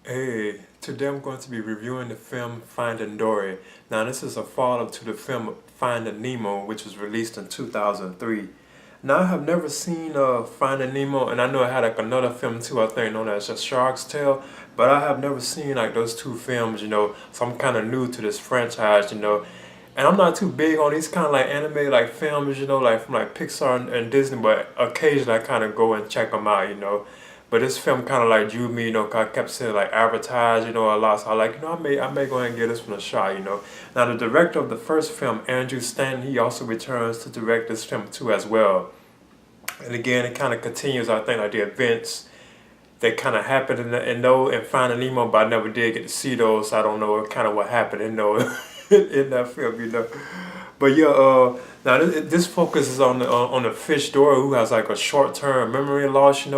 Hey, today I'm going to be reviewing the film Finding Dory. Now, this is a follow-up to the film Finding Nemo, which was released in 2003. Now, I have never seen Finding Nemo, and I know it had like another film too, I think, known as A Shark's Tale, but I have never seen like those two films. So I'm kind of new to this franchise. And I'm not too big on these kind of like anime like films, like from like Pixar and Disney, but occasionally I kind of go and check them out. But this film kind of like drew me, 'cause I kept seeing like advertised, a lot. So I like, I may go ahead and give this one a shot. Now the director of the first film, Andrew Stanton, he also returns to direct this film too as well. And again, it kind of continues, I think, like the events that kind of happened in Finding Nemo, but I never did get to see those. So I don't know kind of what happened in that film. But yeah, now this focuses on the fish Dory who has like a short term memory loss.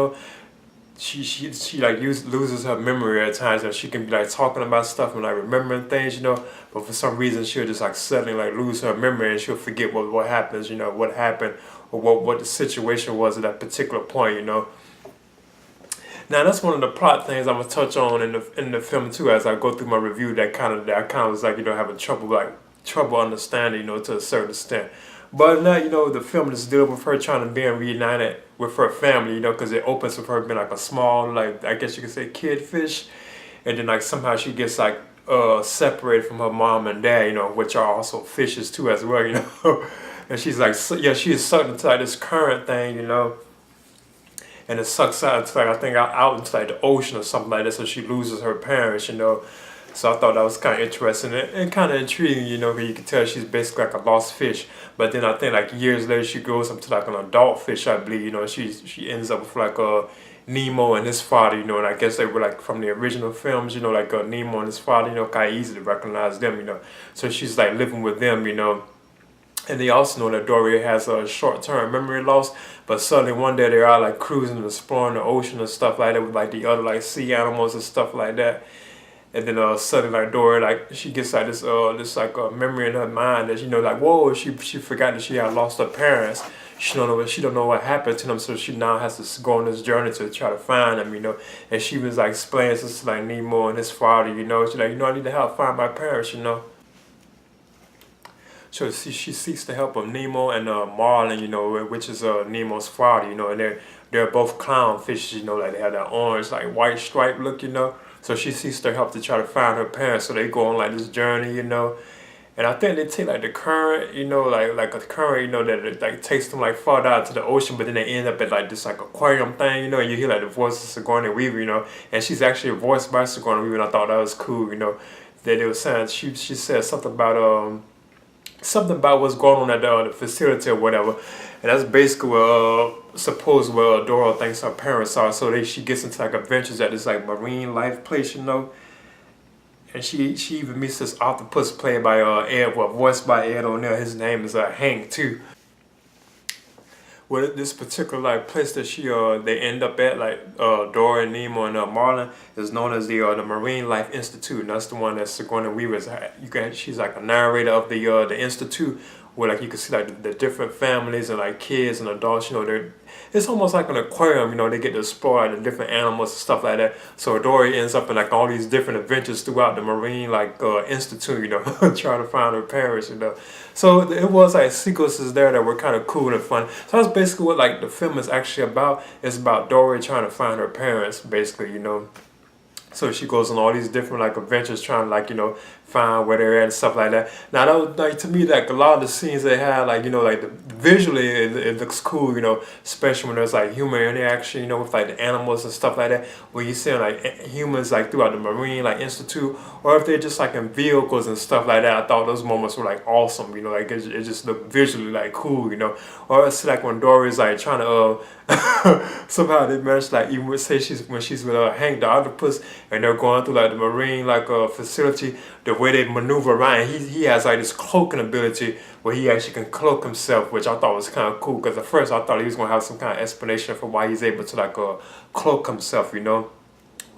She like loses her memory at times, and she can be like talking about stuff and like remembering things. But for some reason she'll just like suddenly like lose her memory, and she'll forget what happens, what happened, or what the situation was at that particular point. Now that's one of the plot things I'm gonna touch on in the film too as I go through my review. That kind of was like having trouble understanding, to a certain extent. But now, the film is dealing with her trying to be reunited with her family, because it opens with her being like a small, like, I guess you could say, kid fish. And then like somehow she gets like separated from her mom and dad, which are also fishes too as well. And she's like, yeah, she is sucked into like this current thing. And it sucks out into like I think out into like the ocean or something like that, so she loses her parents. So I thought that was kind of interesting and kind of intriguing, because you can tell she's basically like a lost fish. But then I think like years later she grows up to like an adult fish, I believe. She ends up with like Nemo and his father, and I guess they were like from the original films, like Nemo and his father, kind of easy to recognize them. So she's like living with them. And they also know that Dory has a short-term memory loss, but suddenly one day they are like cruising and exploring the ocean and stuff like that with like the other like sea animals and stuff like that. And then suddenly like Dory like she gets like this like memory in her mind that like whoa, she forgot that she had lost her parents. She don't know what happened to them, so she now has to go on this journey to try to find them. And she was like explaining this to like Nemo and his father. She's like, I need to help find my parents. So she seeks the help of Nemo and Marlin, which is Nemo's father, and they're both clownfish, like they have that orange like white stripe look. So she seeks their help to try to find her parents. So they go on like this journey. And I think they take like the current, like a current, that it, like takes them like far down to the ocean, but then they end up at like this like aquarium thing, and you hear like the voice of Sigourney Weaver, and she's actually voiced by Sigourney Weaver, and I thought that was cool. That they were saying she said something about what's going on at the facility or whatever. And that's basically where suppose where Dora thinks her parents are. So she gets into like adventures at this like marine life place. And she even meets this octopus played by Ed, well, voiced by Ed O'Neill. His name is Hank too. Well, this particular like place that they end up at, like Dory, Nemo, and Marlin, is known as the Marine Life Institute, and that's the one that Sigourney Weaver is. She's like a narrator of the institute, where like you can see like the different families and like kids and adults. It's almost like an aquarium. They get to explore like, the different animals and stuff like that. So Dory ends up in like all these different adventures throughout the Marine like institute. Trying to find her parents. So it was like sequences there that were kind of cool and fun. So that's basically what like the film is actually about. It's about Dory trying to find her parents, basically. So she goes on all these different like adventures trying to like find where they're at and stuff like that. Now that was like to me like a lot of the scenes they had like visually it looks cool, especially when there's like human interaction, with like the animals and stuff like that. Where you see like humans like throughout the marine like institute, or if they're just like in vehicles and stuff like that. I thought those moments were like awesome, like it just looked visually like cool. Or it's like when Dory's like trying to somehow they managed like even would say when she's with Hank the octopus, and they're going through like the marine like facility, the way they maneuver around. He has like this cloaking ability where he actually can cloak himself, which I thought was kind of cool, because at first I thought he was gonna have some kind of explanation for why he's able to like cloak himself.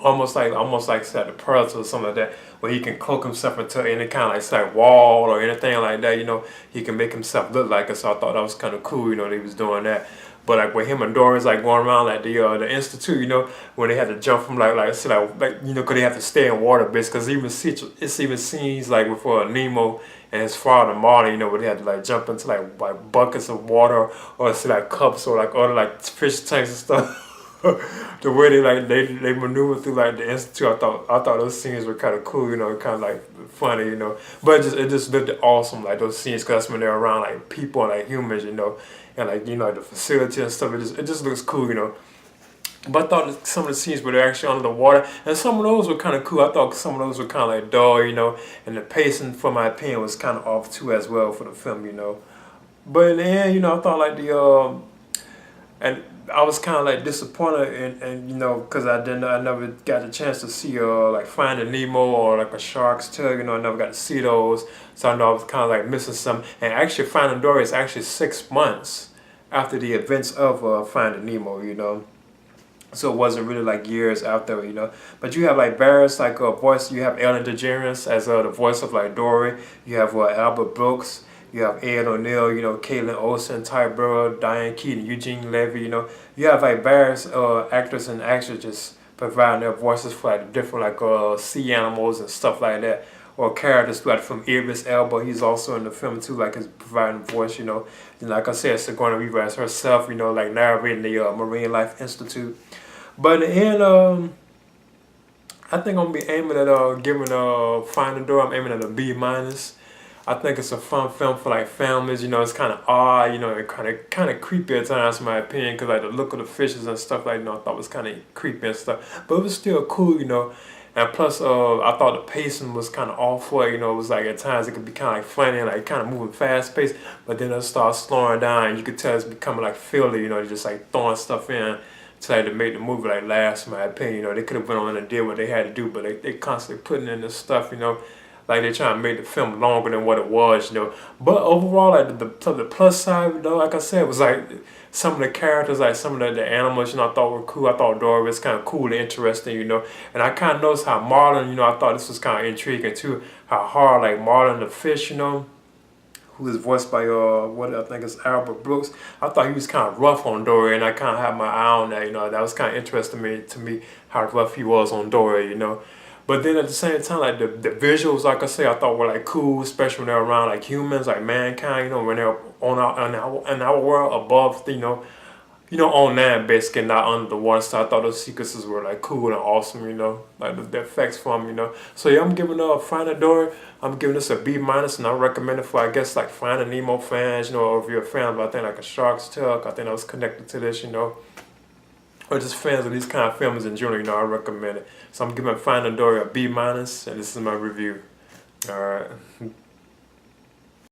Almost like say the pearls or something like that, where he can cloak himself into any kind of like say wall or anything like that. He can make himself look like it. So I thought that was kind of cool. They was doing that. But like with him and Dory's like going around like the institute, you know, when they had to jump from like you know, cause they have to stay in water base. Cause it's even scenes like with Nemo and his father Marlin, you know, where they had to like jump into like buckets of water or see like cups or like other like fish tanks and stuff. The way they maneuver through like the institute, I thought those scenes were kind of cool, you know, kind of like funny, you know. But it just looked awesome, like those scenes, cause that's when they're around like people and like humans, you know, and like you know the facility and stuff. It just looks cool, you know. But I thought that some of the scenes where they're actually under the water, and some of those were kind of cool. I thought some of those were kind of like dull, you know, and the pacing, for my opinion, was kind of off too as well for the film, you know. But in the end, you know, I thought like and I was kind of like disappointed, and you know, cause I never got the chance to see like Finding Nemo or like a Shark's Tale, you know, I never got to see those, so I know I was kind of like missing some. And actually, Finding Dory is actually 6 months after the events of Finding Nemo, you know. So it wasn't really like years after, you know. But you have like various like voice. You have Ellen DeGeneres as the voice of like Dory. You have Albert Brooks. You have Ed O'Neill, you know, Caitlin Olsen, Ty Burrell, Diane Keaton, Eugene Levy, you know. You have like various actors and actors just providing their voices for like different like sea animals and stuff like that. Or characters like from Idris Elba, he's also in the film too, like he's providing voice, you know. And like I said, Sigourney Weaver as herself, you know, like narrating the Marine Life Institute. But in the end, I think I'm gonna be aiming at giving Finding Dory. I'm aiming at a B minus. I think it's a fun film for like families. You know, it's kind of odd. You know, and kind of creepy at times, in my opinion, because like the look of the fishes and stuff like, you know, I thought was kind of creepy and stuff. But it was still cool, you know. And plus, I thought the pacing was kind of off for it. You know, it was like at times it could be kind of like funny and like kind of moving fast paced, but then it starts slowing down. And you could tell it's becoming like filler. You know, just like throwing stuff in to like to make the movie like last. In my opinion, you know, they could have went on and did what they had to do, but they constantly putting in this stuff. You know. Like they're trying to make the film longer than what it was, you know. But overall, like the plus side, you know, like I said, was like some of the characters, like some of the animals, you know, I thought were cool. I thought Dory was kind of cool and interesting, you know. And I kind of noticed how Marlin, you know, I thought this was kind of intriguing too. How hard, like Marlin the fish, you know, who is voiced by what I think is Albert Brooks. I thought he was kind of rough on Dory, and I kind of had my eye on that, you know. That was kind of interesting to me how rough he was on Dory, you know. But then at the same time, like the visuals, like I say, I thought were like cool, especially when they're around like humans, like mankind, you know, when they're in our world above, you know, on land basically, not under the water. So I thought those sequences were like cool and awesome, you know, like the effects from, you know. So yeah, I'm giving Finding Dory, I'm giving this a B minus, and I recommend it for I guess like Finding Nemo fans, you know, or if you're a fan of I think like a Shark's Tale, I think I was connected to this, you know. Or just fans of these kind of films in general, you know, I recommend it. So I'm giving Finding Dory a B minus, and this is my review. All right.